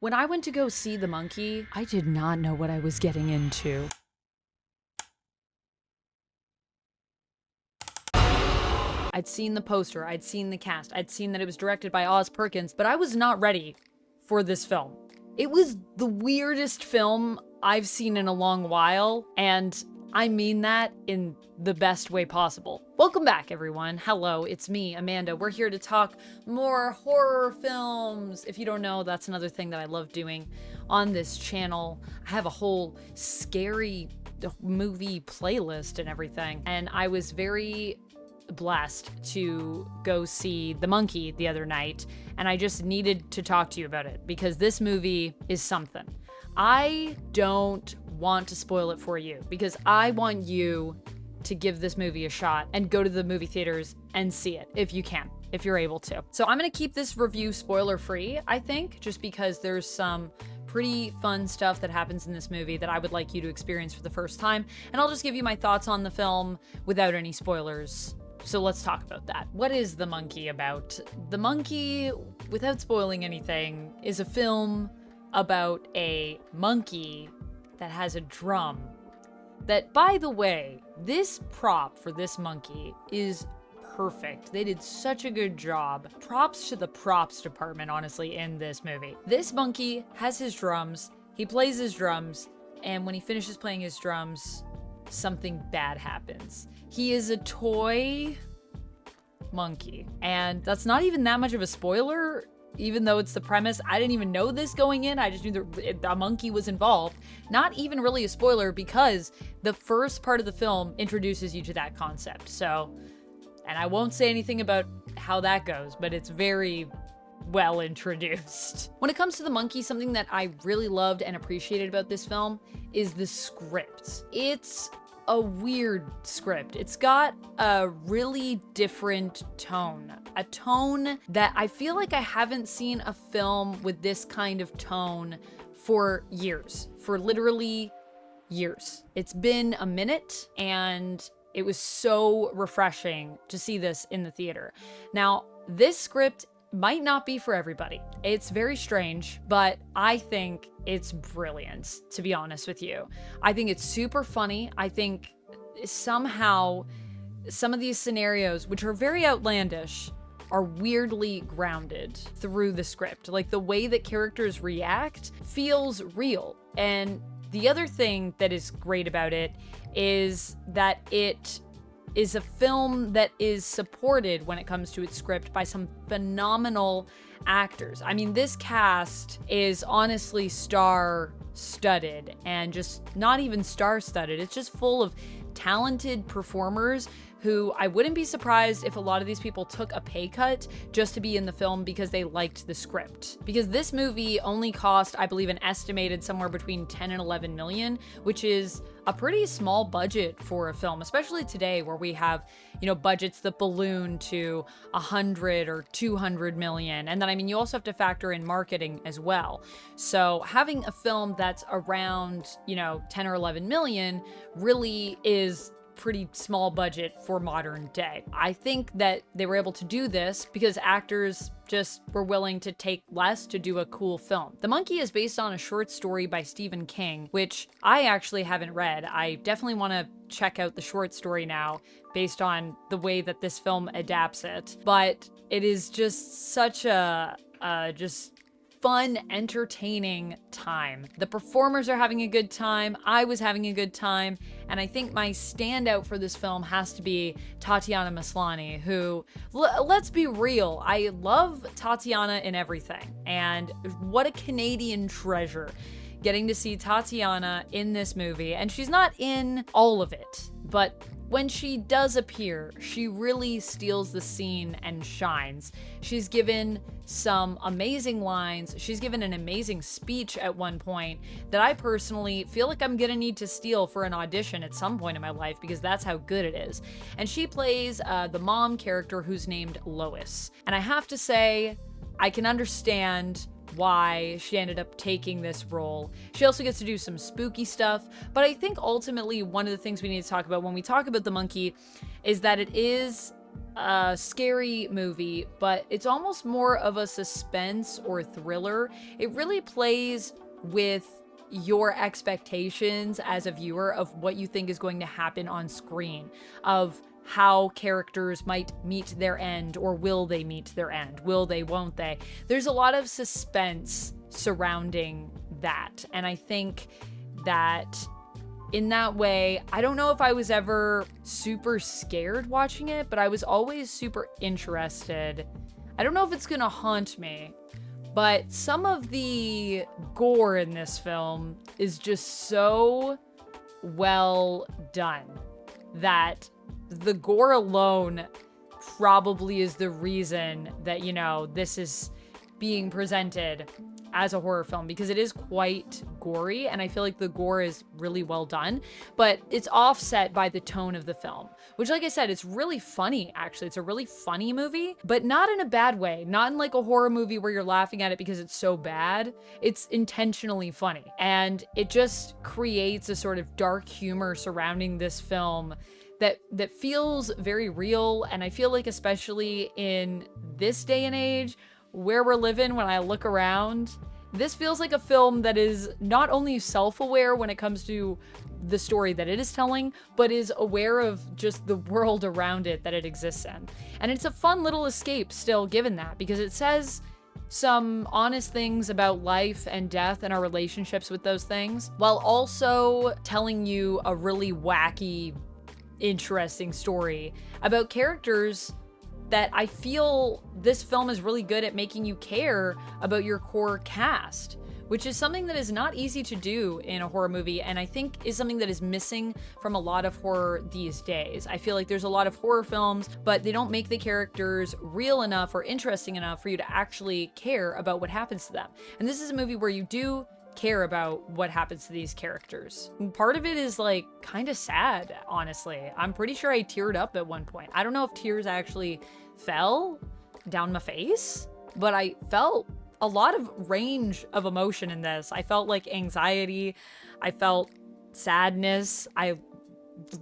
When I went to go see The Monkey, I did not know what I was getting into. I'd seen the poster, I'd seen the cast, I'd seen that it was directed by Oz Perkins, but I was not ready for this film. It was the weirdest film I've seen in a long while, and I mean that in the best way possible. Welcome back, everyone. Hello, it's me, Amanda. We're here to talk more horror films. If you don't know, that's another thing that I love doing on this channel. I have a whole scary movie playlist and everything, and I was very blessed to go see The Monkey the other night, and I just needed to talk to you about it because this movie is something. I don't want to spoil it for you because I want you to give this movie a shot and go to the movie theaters and see it if you can, if you're able to. So I'm gonna keep this review spoiler free, I think, just because there's some pretty fun stuff that happens in this movie that I would like you to experience for the first time, and I'll just give you my thoughts on the film without any spoilers. So let's talk about that. What is The Monkey about? The Monkey, without spoiling anything, is a film about a monkey that has a drum. That, by the way, this prop for this monkey is perfect. They did such a good job. Props to the props department, honestly, in this movie. This monkey has his drums, he plays his drums, and when he finishes playing his drums, something bad happens. He is a toy monkey, and that's not even that much of a spoiler, even though it's the premise. I didn't even know this going in. I just knew that a monkey was involved. Not even really a spoiler because the first part of the film introduces you to that concept. So, and I won't say anything about how that goes, but it's very well introduced. When it comes to The Monkey, something that I really loved and appreciated about this film is the script. It's a weird script. It's got a really different tone. A tone that I feel like I haven't seen a film with this kind of tone for years. For literally years. It's been a minute, and it was so refreshing to see this in the theater. Now, this script might not be for everybody. It's very strange, but I think it's brilliant, to be honest with you. I think it's super funny. I think somehow some of these scenarios, which are very outlandish, are weirdly grounded through the script. Like, the way that characters react feels real. And the other thing that is great about it is that it is a film that is supported when it comes to its script by some phenomenal actors. I mean, this cast is honestly star-studded, and just not even star-studded. It's just full of talented performers who I wouldn't be surprised if a lot of these people took a pay cut just to be in the film because they liked the script. Because this movie only cost, I believe, an estimated somewhere between 10 and 11 million, which is a pretty small budget for a film, especially today where we have, you know, budgets that balloon to 100 or 200 million. And then, I mean, you also have to factor in marketing as well. So having a film that's around, you know, 10 or 11 million really is pretty small budget for modern day. I think that they were able to do this because actors just were willing to take less to do a cool film. The Monkey is based on a short story by Stephen King, which I actually haven't read. I definitely want to check out the short story now based on the way that this film adapts it. But it is just such a just fun, entertaining time. The performers are having a good time. I was having a good time. And I think my standout for this film has to be Tatiana Maslany, who, let's be real, I love Tatiana in everything. And what a Canadian treasure getting to see Tatiana in this movie. And she's not in all of it, but when she does appear, she really steals the scene and shines. She's given some amazing lines. She's given an amazing speech at one point that I personally feel like I'm gonna need to steal for an audition at some point in my life because that's how good it is. And she plays the mom character who's named Lois. And I have to say, I can understand why she ended up taking this role. She also gets to do some spooky stuff, but I think ultimately one of the things we need to talk about when we talk about The Monkey is that it is a scary movie, but it's almost more of a suspense or thriller. It really plays with your expectations as a viewer of what you think is going to happen on screen, of how characters might meet their end, or will they meet their end? Will they, won't they? There's a lot of suspense surrounding that. And I think that in that way, I don't know if I was ever super scared watching it, but I was always super interested. I don't know if it's gonna haunt me, but some of the gore in this film is just so well done that the gore alone probably is the reason that, you know, this is being presented as a horror film, because it is quite gory, and I feel like the gore is really well done, but it's offset by the tone of the film, which, like I said, it's really funny, actually. It's a really funny movie, but not in a bad way. Not in like a horror movie where you're laughing at it because it's so bad. It's intentionally funny, and it just creates a sort of dark humor surrounding this film that feels very real. And I feel like, especially in this day and age where we're living, when I look around, this feels like a film that is not only self-aware when it comes to the story that it is telling, but is aware of just the world around it that it exists in. And it's a fun little escape still, given that, because it says some honest things about life and death and our relationships with those things, while also telling you a really wacky, interesting story about characters that I feel this film is really good at making you care about your core cast, which is something that is not easy to do in a horror movie, and I think is something that is missing from a lot of horror these days. I feel like there's a lot of horror films, but they don't make the characters real enough or interesting enough for you to actually care about what happens to them. And this is a movie where you do care about what happens to these characters. And part of it is like kind of sad, honestly. I'm pretty sure I teared up at one point. I don't know if tears actually fell down my face, but I felt a lot of range of emotion in this. I felt like anxiety, I felt sadness, I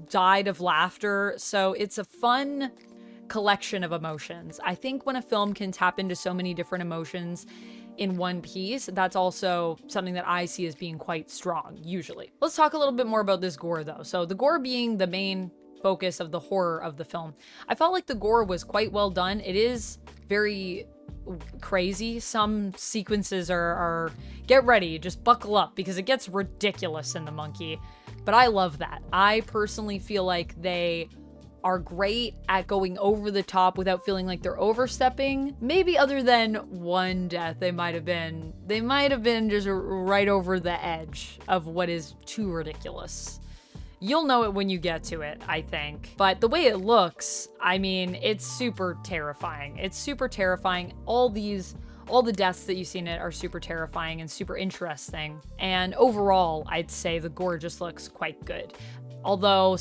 died of laughter. So it's a fun collection of emotions. I think when a film can tap into so many different emotions in one piece, that's also something that I see as being quite strong, usually. Let's talk a little bit more about this gore, though. So the gore being the main focus of the horror of the film, I felt like the gore was quite well done. It is very crazy. Some sequences are get ready, just buckle up, because it gets ridiculous in The Monkey. But I love that. I personally feel like they are great at going over the top without feeling like they're overstepping. Maybe other than one death, they might have been just right over the edge of what is too ridiculous. You'll know it when you get to it, I think. But the way it looks, I mean, it's super terrifying. It's super terrifying. All the deaths that you see in it are super terrifying and super interesting. And overall, I'd say the gore just looks quite good. Although,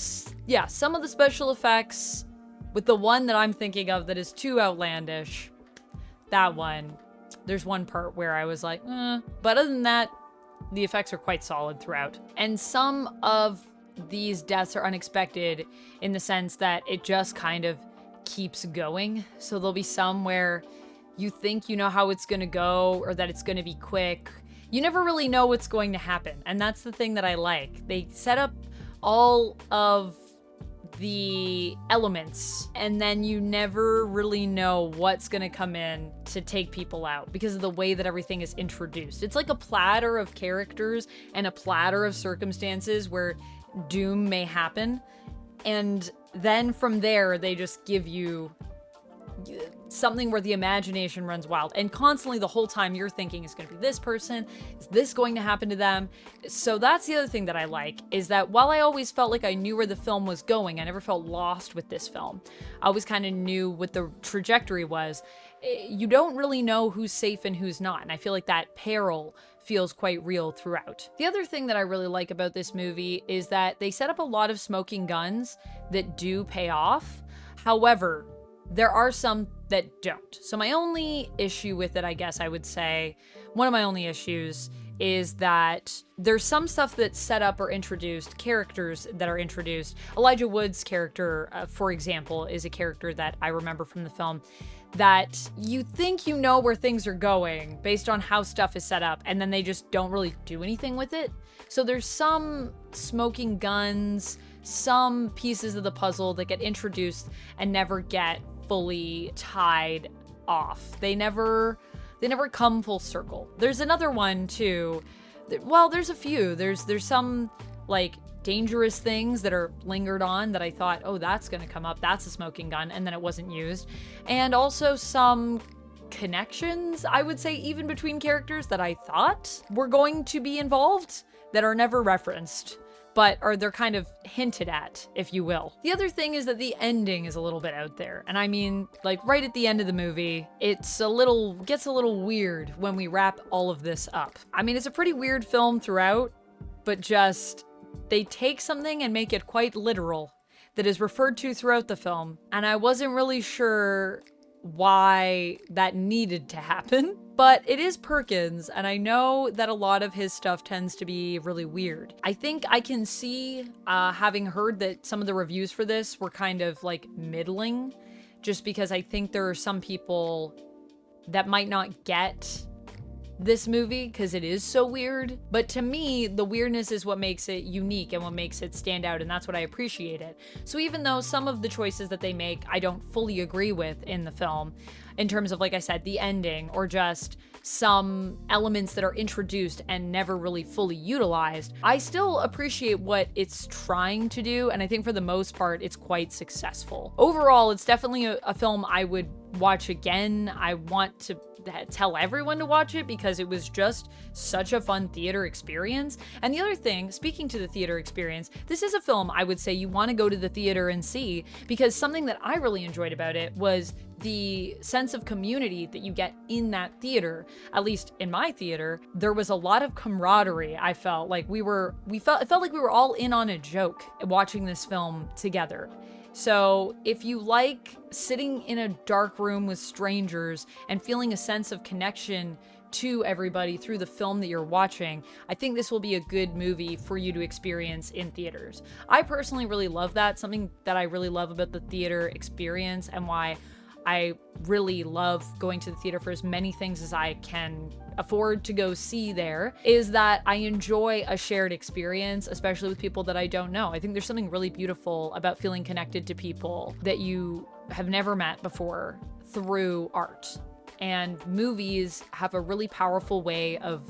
yeah, some of the special effects, with the one that I'm thinking of that is too outlandish, that one, there's one part where I was like, But other than that, the effects are quite solid throughout. And some of these deaths are unexpected in the sense that it just kind of keeps going. So there'll be some where you think you know how it's gonna go, or that it's gonna be quick. You never really know what's going to happen. And that's the thing that I like. They set up all of the elements, and then you never really know what's gonna come in to take people out because of the way that everything is introduced. It's like a platter of characters and a platter of circumstances where doom may happen, and then from there they just give you something where the imagination runs wild, and constantly the whole time you're thinking, it's going to be this person, is this going to happen to them? So that's the other thing that I like, is that while I always felt like I knew where the film was going, I never felt lost with this film. I always kind of knew what the trajectory was. You don't really know who's safe and who's not, and I feel like that peril feels quite real throughout. The other thing that I really like about this movie is that they set up a lot of smoking guns that do pay off. However, there are some that don't. So my only issue with it, I guess I would say, one of my only issues is that there's some stuff that's set up or introduced, characters that are introduced. Elijah Wood's character, for example, is a character that I remember from the film that you think you know where things are going based on how stuff is set up, and then they just don't really do anything with it. So there's some smoking guns, some pieces of the puzzle that get introduced and never get fully tied off. They never come full circle. There's another one too. Well, there's a few. There's some like dangerous things that are lingered on that I thought, oh, that's gonna come up. That's a smoking gun, and then it wasn't used. And also some connections, I would say, even between characters that I thought were going to be involved that are never referenced, but they're kind of hinted at, if you will. The other thing is that the ending is a little bit out there. And I mean, like right at the end of the movie, gets a little weird when we wrap all of this up. I mean, it's a pretty weird film throughout, but just they take something and make it quite literal that is referred to throughout the film. And I wasn't really sure why that needed to happen, but it is Perkins, and I know that a lot of his stuff tends to be really weird. I think I can see, having heard that some of the reviews for this were kind of like middling, just because I think there are some people that might not get this movie because it is so weird. But to me, the weirdness is what makes it unique and what makes it stand out, and that's what I appreciate it. So even though some of the choices that they make I don't fully agree with in the film, in terms of, like I said, the ending or just some elements that are introduced and never really fully utilized, I still appreciate what it's trying to do, and I think for the most part it's quite successful. Overall, it's definitely a film I would watch again. I want to tell everyone to watch it because it was just such a fun theater experience. And the other thing, speaking to the theater experience, this is a film I would say you want to go to the theater and see, because something that I really enjoyed about it was the sense of community that you get in that theater. At least in my theater, there was a lot of camaraderie. I felt like it felt like we were all in on a joke watching this film together. So if you like sitting in a dark room with strangers and feeling a sense of connection to everybody through the film that you're watching, I think this will be a good movie for you to experience in theaters. I personally really love that. Something that I really love about the theater experience, and why I really love going to the theater for as many things as I can afford to go see there, is that I enjoy a shared experience, especially with people that I don't know. I think there's something really beautiful about feeling connected to people that you have never met before through art. And movies have a really powerful way of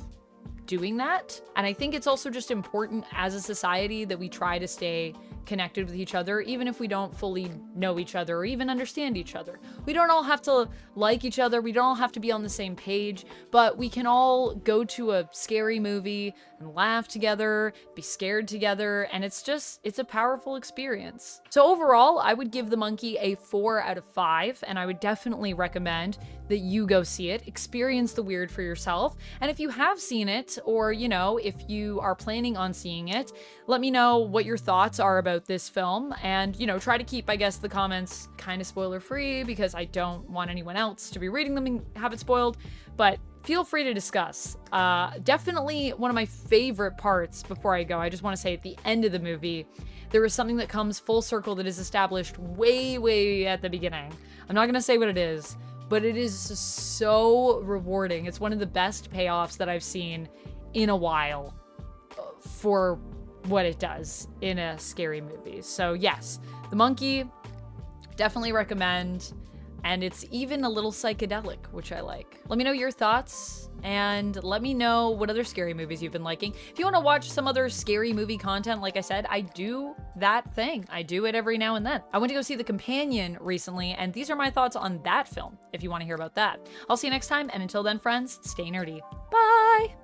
doing that. And I think it's also just important as a society that we try to stay connected with each other, even if we don't fully know each other or even understand each other. We don't all have to like each other. We don't all have to be on the same page, but we can all go to a scary movie and laugh together, be scared together, and it's a powerful experience. So overall, I would give The Monkey a 4 out of 5, and I would definitely recommend that you go see it, experience the weird for yourself. And if you have seen it, or, you know, if you are planning on seeing it, let me know what your thoughts are about this film, and, you know, try to keep, I guess, the comments kind of spoiler free, because I don't want anyone else to be reading them and have it spoiled, but feel free to discuss. Definitely one of my favorite parts, before I go, I just want to say at the end of the movie, there is something that comes full circle that is established way at the beginning. I'm not going to say what it is, but it is so rewarding. It's one of the best payoffs that I've seen in a while for what it does in a scary movie. So yes, The Monkey, definitely recommend. And it's even a little psychedelic, which I like. Let me know your thoughts, and let me know what other scary movies you've been liking. If you want to watch some other scary movie content, like I said, I do that thing. I do it every now and then. I went to go see The Companion recently, and these are my thoughts on that film, if you want to hear about that. I'll see you next time, and until then, friends, stay nerdy. Bye!